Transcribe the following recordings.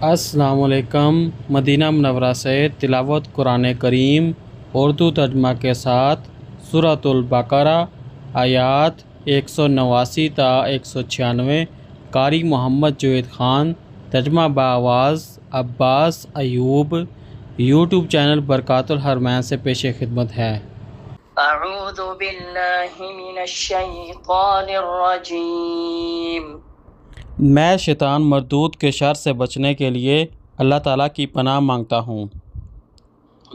السلام علیکم۔ مدینہ منورہ سے تلاوت قرآن کریم اردو ترجمہ کے ساتھ سورۃ البقرہ آیات 189 تا 196۔ قاری محمد جاوید خان، ترجمہ بآواز عباس ایوب۔ یوٹیوب چینل برکات الحرمین سے پیش خدمت ہے۔ اعوذ باللہ من الشیطان الرجیم۔ میں شیطان مردود کے شر سے بچنے کے لیے اللہ تعالیٰ کی پناہ مانگتا ہوں۔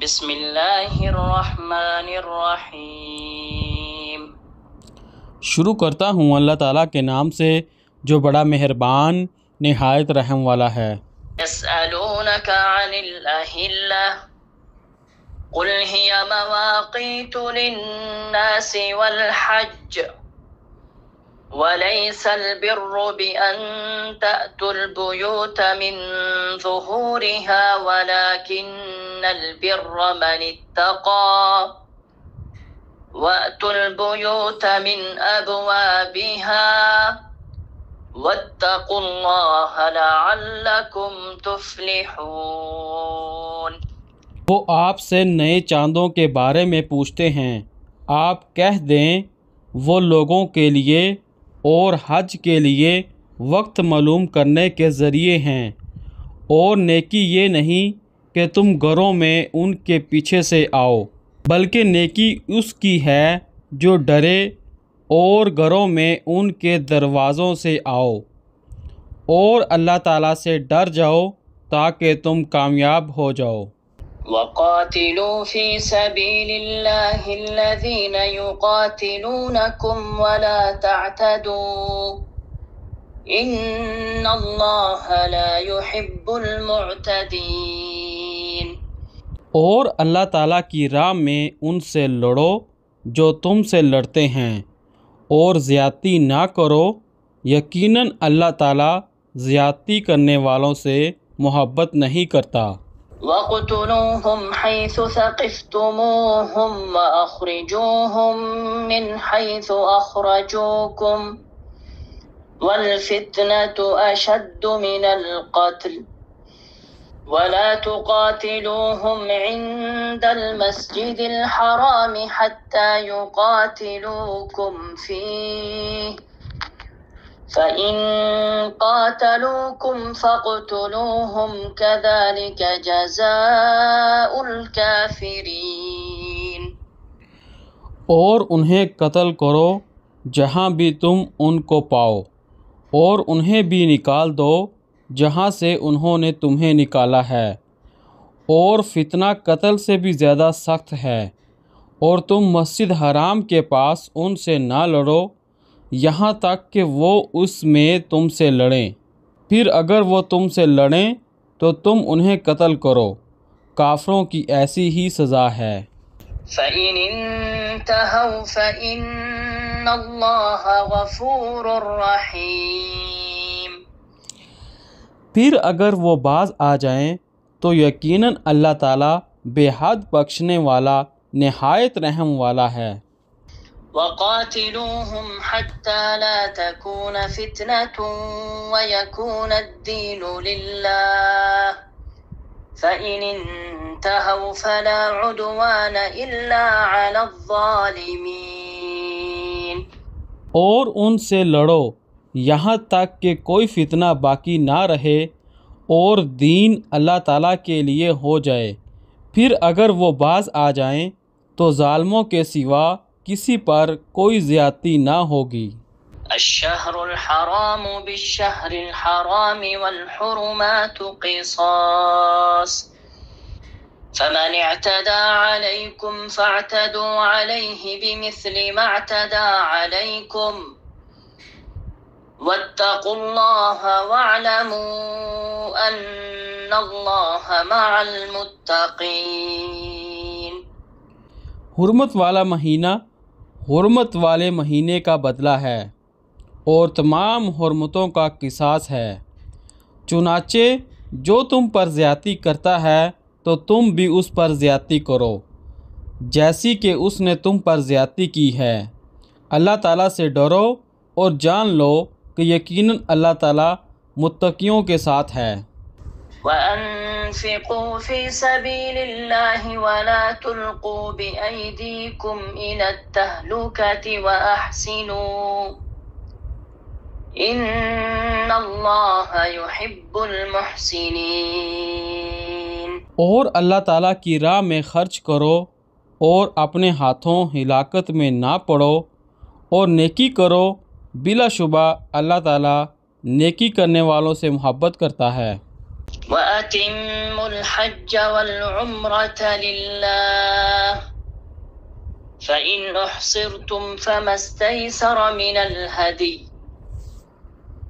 بسم اللہ الرحمن الرحیم۔ شروع کرتا ہوں اللہ تعالیٰ کے نام سے جو بڑا مہربان نہایت رحم والا ہے۔ یسألونک عن الأہلہ قل ہی مواقیت للناس والحج وَلَيْسَ الْبِرُّ بِأَن تَأْتُوا الْبُيُوتَ مِن ظُهُورِهَا وَلَكِنَّ الْبِرَّ مَنِ اتَّقَى وَأْتُوا الْبُيُوتَ مِنْ أَبْوَابِهَا وَاتَّقُوا اللَّهَ لَعَلَّكُمْ تُفْلِحُونَ۔ وہ آپ سے نئے چاندوں کے بارے میں پوچھتے ہیں، آپ کہہ دیں وہ لوگوں کے لیے اور حج کے لیے وقت معلوم کرنے کے ذریعے ہیں، اور نیکی یہ نہیں کہ تم گھروں میں ان کے پیچھے سے آؤ، بلکہ نیکی اس کی ہے جو ڈرے، اور گھروں میں ان کے دروازوں سے آؤ، اور اللہ تعالیٰ سے ڈر جاؤ تاکہ تم کامیاب ہو جاؤ۔ وَقَاتِلُوا فِي سَبِيلِ اللَّهِ الَّذِينَ يُقَاتِلُونَكُمْ وَلَا تَعْتَدُوا إِنَّ اللَّهَ لَا يُحِبُّ الْمُعْتَدِينَ۔ اور اللہ تعالیٰ کی راہ میں ان سے لڑو جو تم سے لڑتے ہیں، اور زیادتی نہ کرو، یقیناً اللہ تعالیٰ زیادتی کرنے والوں سے محبت نہیں کرتا۔ وَاقْتُلُوهُمْ حَيْثُ ثَقِفْتُمُوهُمْ وَأَخْرِجُوهُمْ مِنْ حَيْثُ أَخْرَجُوكُمْ وَالْفِتْنَةُ أَشَدُّ مِنَ الْقَتْلِ وَلَا تُقَاتِلُوهُمْ عِنْدَ الْمَسْجِدِ الْحَرَامِ حَتَّى يُقَاتِلُوكُمْ فِيهِ فَإِن قَاتَلُوكُمْ فَاقْتُلُوهُمْ كَذَلِكَ جَزَاءُ الْكَافِرِينَ۔ اور انہیں قتل کرو جہاں بھی تم ان کو پاؤ، اور انہیں بھی نکال دو جہاں سے انہوں نے تمہیں نکالا ہے، اور فتنہ قتل سے بھی زیادہ سخت ہے، اور تم مسجد حرام کے پاس ان سے نہ لڑو یہاں تک کہ وہ اس میں تم سے لڑیں، پھر اگر وہ تم سے لڑیں تو تم انہیں قتل کرو، کافروں کی ایسی ہی سزا ہے۔ فَإِنِ انْتَهَوْا فَإِنَّ اللَّهَ غَفُورٌ رَحِيمٌ۔ پھر اگر وہ باز آ جائیں تو یقیناً اللہ تعالیٰ بے حد بخشنے والا نہایت رحم والا ہے۔ وَقَاتِلُوهُمْ حَتَّى لَا تَكُونَ فِتْنَةٌ وَيَكُونَ الدِّينُ لِلَّهِ فَإِنِ انْتَهَوْا فَلَا عُدْوَانَ إِلَّا عَلَى الظَّالِمِينَ۔ اور ان سے لڑو یہاں تک کہ کوئی فتنہ باقی نہ رہے اور دین اللہ تعالیٰ کے لیے ہو جائے، پھر اگر وہ باز آ جائیں تو ظالموں کے سوا کسی پر کوئی زیادتی نہ ہوگی۔ الشہر الحرام بالشہر الحرام والحرمات قصاص فمن اعتدى عليكم فاعتدوا عليه بمثل ما اعتدى عليكم واتقوا الله واعلموا أن الله مع المتقين۔ حرمت والا مہینہ حرمت والے مہینے کا بدلہ ہے، اور تمام حرمتوں کا قصاص ہے، چنانچہ جو تم پر زیادتی کرتا ہے تو تم بھی اس پر زیادتی کرو جیسی کہ اس نے تم پر زیادتی کی ہے۔ اللہ تعالیٰ سے ڈرو اور جان لو کہ یقیناً اللہ تعالیٰ متقیوں کے ساتھ ہے۔ وأنفقوا في سبيل الله ولا تلقوا بأيديكم إلى التهلكة وأحسنوا إن الله يحب المحسنين۔ اور اللہ تعالیٰ کی راہ میں خرچ کرو اور اپنے ہاتھوں ہلاکت میں نہ پڑو اور نیکی کرو، بلا شبہ اللہ تعالیٰ نیکی کرنے والوں سے محبت کرتا ہے۔ وَأَتِمُّوا الْحَجَّ وَالْعُمْرَةَ لِلَّهِ فَإِنْ أُحْصِرْتُمْ فَمَا اسْتَيْسَرَ مِنَ الْهَدْيِ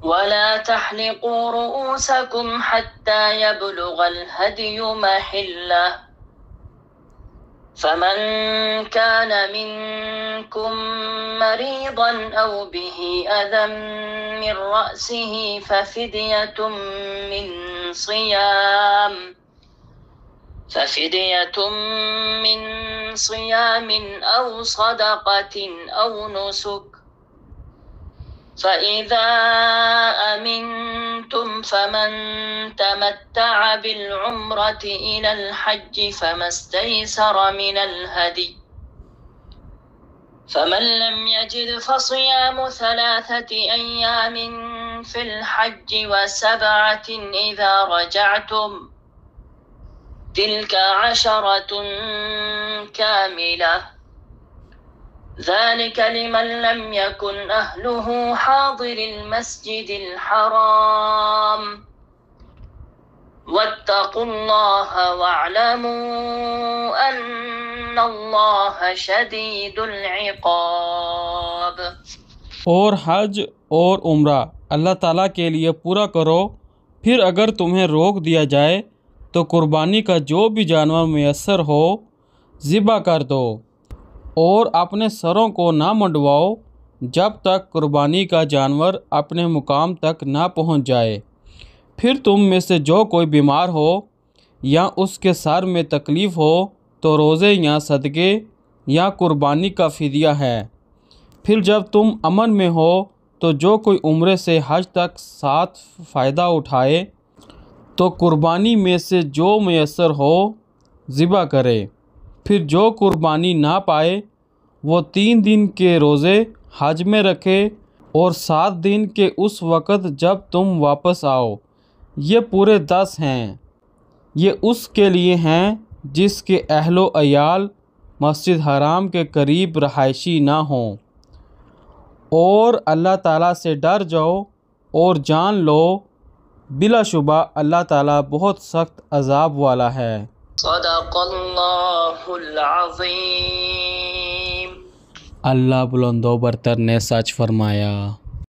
وَلَا تَحْلِقُوا رُؤُوسَكُمْ حَتَّى يَبْلُغَ الْهَدْيُ مَحِلَّهُ فَمَنْ كَانَ مِنْكُمْ مَرِيضًا أَوْ بِهِ أَذًى مِنْ رَأْسِهِ فَفِدْيَةٌ مِنْ صِيَامٍ أَوْ صَدَقَةٍ أَوْ نُسُكٍ فَإِذَا أَمِنْتُمْ فَمَنْ تَمَتَّعَ بِالْعُمْرَةِ إِلَى الْحَجِّ فَمَا اسْتَيْسَرَ مِنَ الْهَدْيِ فَمَنْ لَمْ يَجِدْ فَصِيَامُ 3 أَيَّامٍ فِي الْحَجِّ و7 إِذَا رَجَعْتُمْ تِلْكَ 10 كَامِلَةٌ ذَلِكَ لِمَنْ لَمْ يَكُنْ أَهْلُهُ حَاضِرِ الْمَسْجِدِ الْحَرَامِ وَاتَّقُوا اللَّهَ وَاعْلَمُوا أَنَّ اللَّهَ شَدِيدُ الْعِقَابِ۔ اور حج اور عمرہ اللہ تعالیٰ کے لیے پورا کرو، پھر اگر تمہیں روک دیا جائے تو قربانی کا جو بھی جانور میسر ہو ذبح کر دو، اور اپنے سروں کو نہ منڈواؤ جب تک قربانی کا جانور اپنے مقام تک نہ پہنچ جائے۔ پھر تم میں سے جو کوئی بیمار ہو یا اس کے سر میں تکلیف ہو تو روزے یا صدقے یا قربانی کا فدیہ ہے۔ پھر جب تم امن میں ہو تو جو کوئی عمرے سے حج تک ساتھ فائدہ اٹھائے تو قربانی میں سے جو میسر ہو ذبح کرے۔ پھر جو قربانی نہ پائے وہ 3 دن کے روزے حج میں رکھے اور 7 دن کے اس وقت جب تم واپس آؤ، یہ پورے 10 ہیں۔ یہ اس کے لیے ہیں جس کے اہل و عیال مسجد حرام کے قریب رہائشی نہ ہوں۔ اور اللہ تعالیٰ سے ڈر جاؤ اور جان لو بلا شبہ اللہ تعالیٰ بہت سخت عذاب والا ہے۔ صدق اللہ العظیم۔ اللہ بلند و برتر نے سچ فرمایا۔